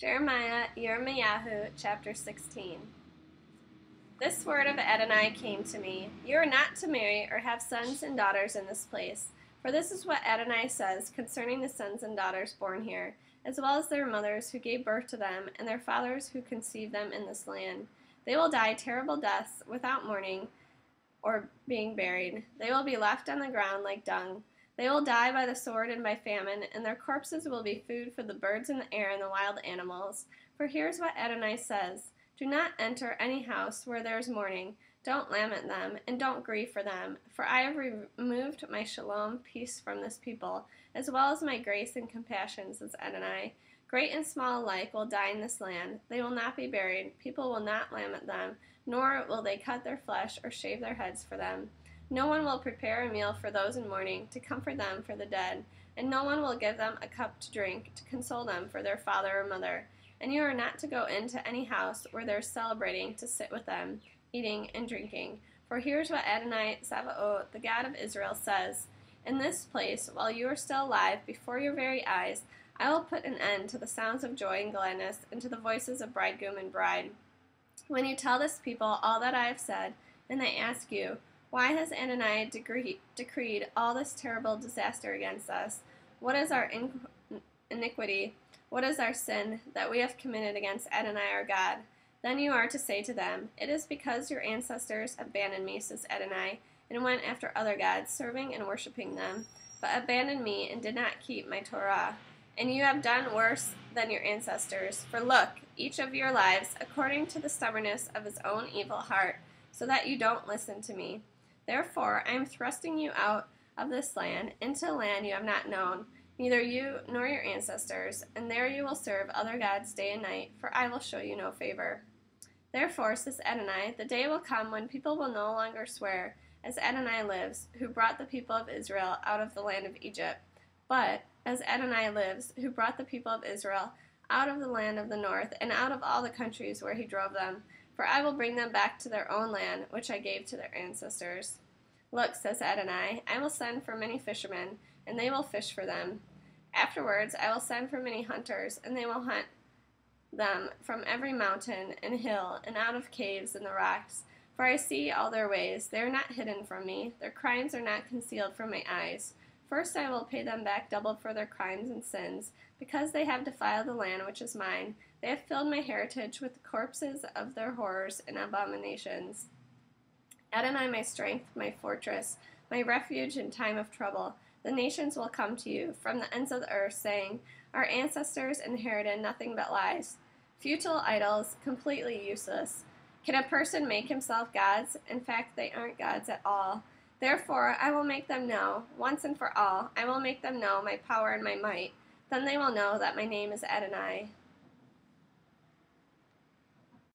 Jeremiah, Yirmiyahu, chapter 16. This word of Adonai came to me. You are not to marry or have sons and daughters in this place. For this is what Adonai says concerning the sons and daughters born here, as well as their mothers who gave birth to them, and their fathers who conceived them in this land. They will die terrible deaths without mourning or being buried. They will be left on the ground like dung. They will die by the sword and by famine, and their corpses will be food for the birds in the air and the wild animals. For here's what Adonai says: Do not enter any house where there is mourning. Don't lament them, and don't grieve for them. For I have removed my shalom, peace, from this people, as well as my grace and compassion, says Adonai. Great and small alike will die in this land. They will not be buried. People will not lament them, nor will they cut their flesh or shave their heads for them. No one will prepare a meal for those in mourning to comfort them for the dead, and no one will give them a cup to drink to console them for their father or mother. And you are not to go into any house where they are celebrating to sit with them, eating and drinking. For here's what Adonai Sabaoth, the God of Israel, says: In this place, while you are still alive, before your very eyes, I will put an end to the sounds of joy and gladness, and to the voices of bridegroom and bride. When you tell this people all that I have said, and they ask you, why has Adonai decreed all this terrible disaster against us? What is our iniquity? What is our sin that we have committed against Adonai our God? Then you are to say to them, It is because your ancestors abandoned me, says Adonai, and went after other gods, serving and worshiping them, but abandoned me and did not keep my Torah. And you have done worse than your ancestors. For look, each of your lives, according to the stubbornness of his own evil heart, so that you don't listen to me. Therefore I am thrusting you out of this land, into a land you have not known, neither you nor your ancestors, and there you will serve other gods day and night, for I will show you no favor. Therefore, says Adonai, the day will come when people will no longer swear, as Adonai lives, who brought the people of Israel out of the land of Egypt, but as Adonai lives, who brought the people of Israel out of the land of the north, and out of all the countries where he drove them. For I will bring them back to their own land, which I gave to their ancestors. Look, says Adonai, I will send for many fishermen, and they will fish for them. Afterwards I will send for many hunters, and they will hunt them from every mountain and hill, and out of caves in the rocks. For I see all their ways. They are not hidden from me. Their crimes are not concealed from my eyes. First I will pay them back double for their crimes and sins, because they have defiled the land which is mine. They have filled my heritage with the corpses of their horrors and abominations. Adonai, my strength, my fortress, my refuge in time of trouble. The nations will come to you from the ends of the earth, saying, Our ancestors inherited nothing but lies. Futile idols, completely useless. Can a person make himself gods? In fact, they aren't gods at all. Therefore I will make them know, once and for all, I will make them know my power and my might. Then they will know that my name is Adonai.